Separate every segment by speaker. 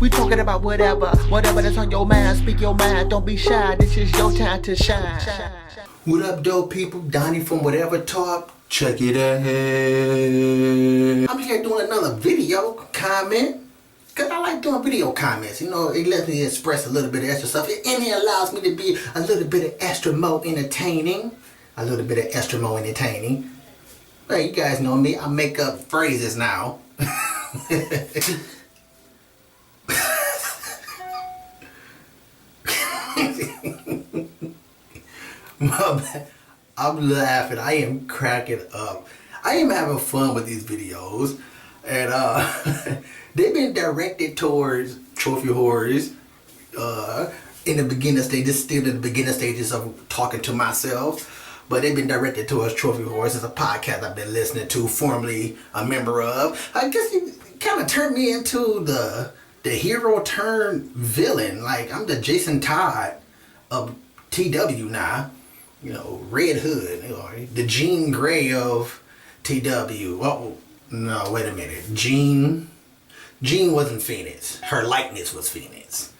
Speaker 1: We talking about whatever that's on your mind. Speak your mind, don't be shy. This is your time to shine.
Speaker 2: What up, dope people? Donnie from Whatever Talk. Check it out. I'm here doing another video comment. Because I like doing video comments. You know, it lets me express a little bit of extra stuff. And it allows me to be a little bit of extra more entertaining. Well, you guys know me. I make up phrases now. I'm laughing. I am cracking up. I am having fun with these videos. And they've been directed towards trophy whores in the beginner stages, still in the beginner stages of talking to myself. But they've been directed towards trophy whores. It's a podcast I've been listening to, formerly a member of. I guess you kind of turned me into the hero turned villain. Like, I'm the Jason Todd of TW now. You know, Red Hood, the Jean Grey of TW. Oh, no, wait a minute. Jean wasn't Phoenix. Her likeness was Phoenix.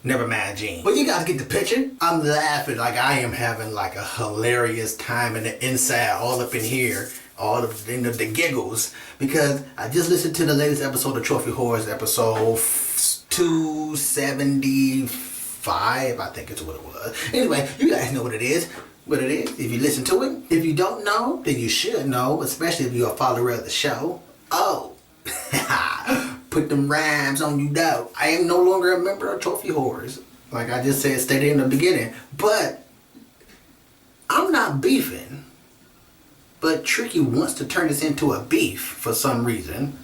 Speaker 2: Never mind Jean. But you guys get the picture? I'm laughing like I am having like a hilarious time in the inside, all up in here, all of the giggles. Because I just listened to the latest episode of Trophy Whores, episode 275, I think is what it was. Anyway, you guys know what it is. If you listen to it. If you don't know, then you should know, especially if you're a follower of the show. Oh, put them rhymes on you though. I am no longer a member of Trophy Whores. Like I just stated in the beginning. But I'm not beefing. But Tricky wants to turn this into a beef for some reason.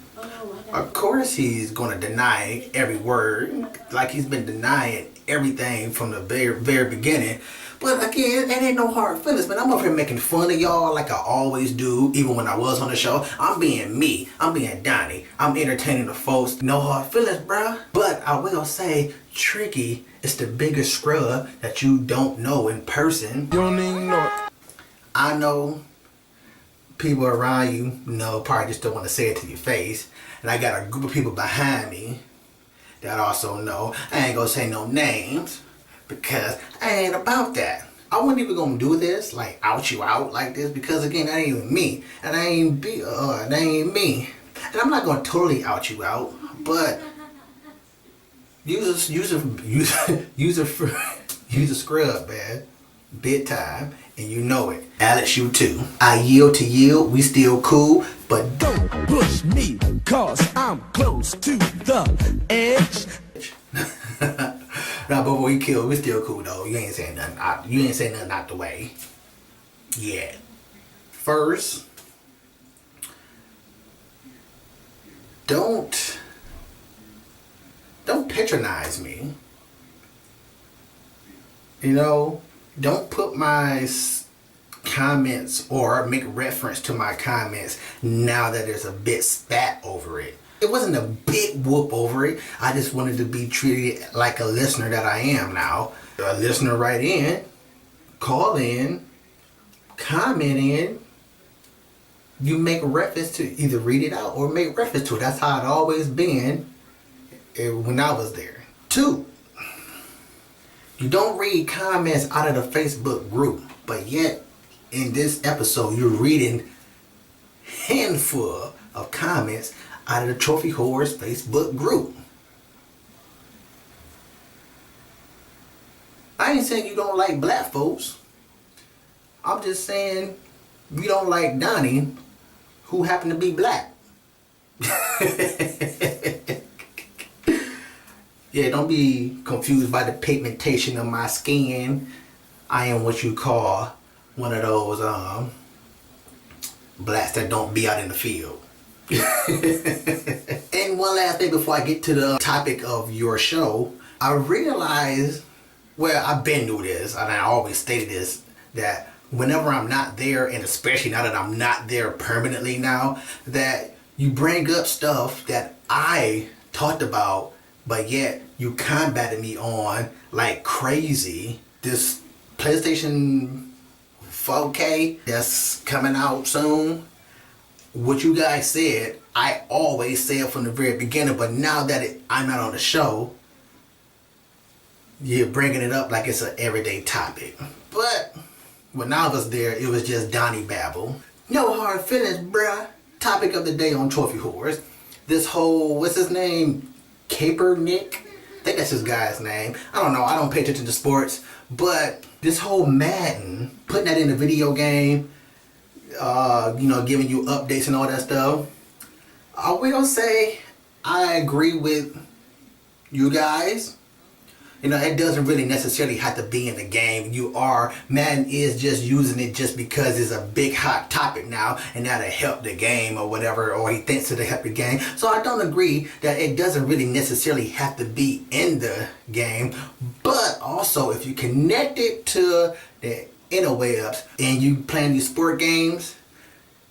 Speaker 2: Of course he's going to deny every word, like he's been denying everything from the very beginning. But again, that ain't no hard feelings, man. I'm up here making fun of y'all like I always do, even when I was on the show. I'm being me. I'm being Donnie. I'm entertaining the folks. No hard feelings, bruh. But I will say, Tricky is the biggest scrub that you don't know in person.
Speaker 3: You don't even know it.
Speaker 2: I know people around you know, probably just don't want to say it to your face. And I got a group of people behind me that also know. I ain't gonna say no names because I ain't about that. I wasn't even gonna do this, like out you out like this, because again, that ain't even me. And that ain't me. And I'm not gonna totally out you out, but use a scrub, man. Big time, and you know it. Alex, you too. I yield to yield, we still cool, but
Speaker 3: Don't push me, cause I'm close to the edge.
Speaker 2: Nah, but we kill, we still cool though. You ain't saying nothing out the way. Yeah. First, don't patronize me. You know, don't put my comments or make reference to my comments now that there's a bit spat over it. It wasn't a big whoop over it. I just wanted to be treated like a listener that I am now. A listener write in, call in, comment in. You make reference to, either read it out or make reference to it. That's how it always been when I was there. 2, you don't read comments out of the Facebook group, but yet in this episode you're reading handful of comments out of the Trophy Whores Facebook group. I ain't saying you don't like black folks. I'm just saying you don't like Donnie, who happen to be black. Yeah, don't be confused by the pigmentation of my skin. I am what you call one of those blacks that don't be out in the field. And one last thing before I get to the topic of your show, I realized, well, I've been through this, and I always stated this, that whenever I'm not there, and especially now that I'm not there permanently now, that you bring up stuff that I talked about, but yet you combated me on like crazy. This PlayStation 4K that's coming out soon, what you guys said, I always said from the very beginning, but now that I'm not on the show, you're bringing it up like it's an everyday topic. But when I was there, it was just Donnie Babble. No hard feelings, bruh. Topic of the day on Trophy Whores. This whole, what's his name? Kaepernick? I think that's his guy's name. I don't know. I don't pay attention to sports. But this whole Madden, putting that in a video game, giving you updates and all that stuff. I will say I agree with you guys. It doesn't really necessarily have to be in the game. Madden is just using it just because it's a big hot topic now and that'll help the game or whatever, or he thinks it'll help the game. So I don't agree that it doesn't really necessarily have to be in the game. But also, if you connect it to the interwebs and you playing these sport games,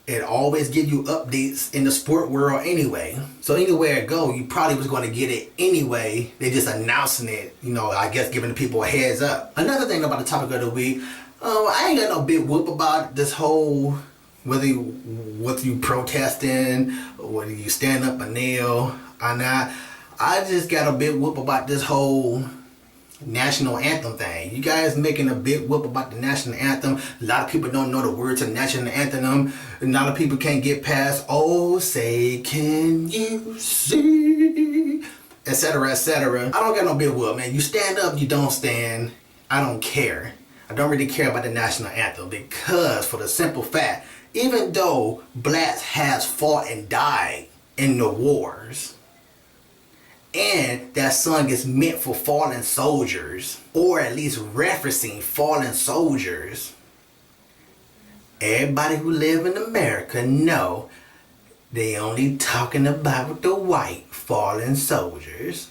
Speaker 2: it always give you updates in the sport world anyway. So anywhere it go, you probably was going to get it anyway. They just announcing it, I guess giving the people a heads up. Another thing about the topic of the week, I ain't got no big whoop about this whole, whether you protesting, or whether you stand up and kneel or not. I just got a big whoop about this whole National Anthem thing. You guys making a big whoop about the National Anthem. A lot of people don't know the words of the National Anthem. A lot of people can't get past, oh, say, can you see? Etc., etc. I don't got no big whoop, man. You stand up, you don't stand. I don't care. I don't really care about the National Anthem because, for the simple fact, even though blacks has fought and died in the wars, and that song is meant for fallen soldiers, or at least referencing fallen soldiers, everybody who live in America know they only talking about the white fallen soldiers.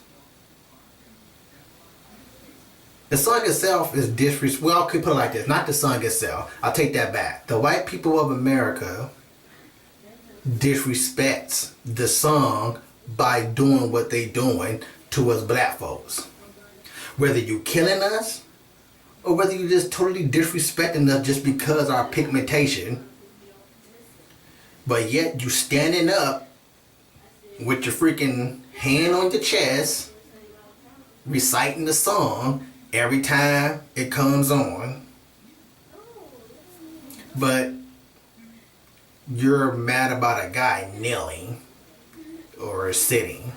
Speaker 2: The song itself is disrespectful. Well, I could put it like this. Not the song itself. I'll take that back. The white people of America disrespects the song by doing what they doing to us black folks. Whether you killing us or whether you just totally disrespecting us just because our pigmentation, but yet you standing up with your freaking hand on your chest reciting the song every time it comes on, but you're mad about a guy kneeling or sitting,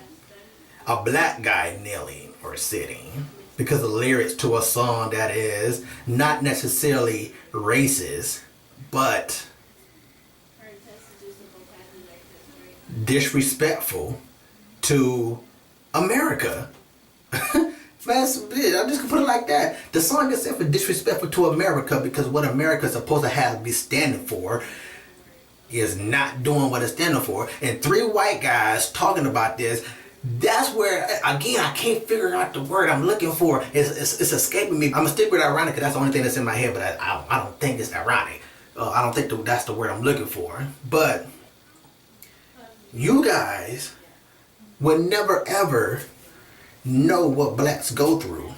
Speaker 2: a black guy kneeling or sitting, because of lyrics to a song that is not necessarily racist, but disrespectful to America. That's it. I'm just gonna put it like that. The song itself is disrespectful to America because what America is supposed to have be standing for is not doing what it's standing for. And three white guys talking about this, that's where, again, I can't figure out the word I'm looking for. It's escaping me. I'm gonna stick with ironic because that's the only thing that's in my head, but I don't think it's ironic. I don't think that's the word I'm looking for. But you guys would never ever know what blacks go through.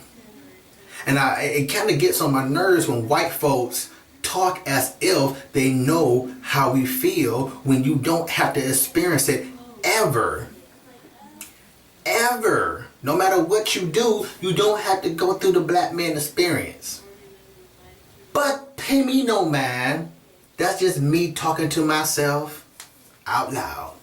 Speaker 2: And it kind of gets on my nerves when white folks talk as if they know how we feel when you don't have to experience it ever. Ever. No matter what you do, you don't have to go through the black man experience. But pay me no mind. That's just me talking to myself out loud.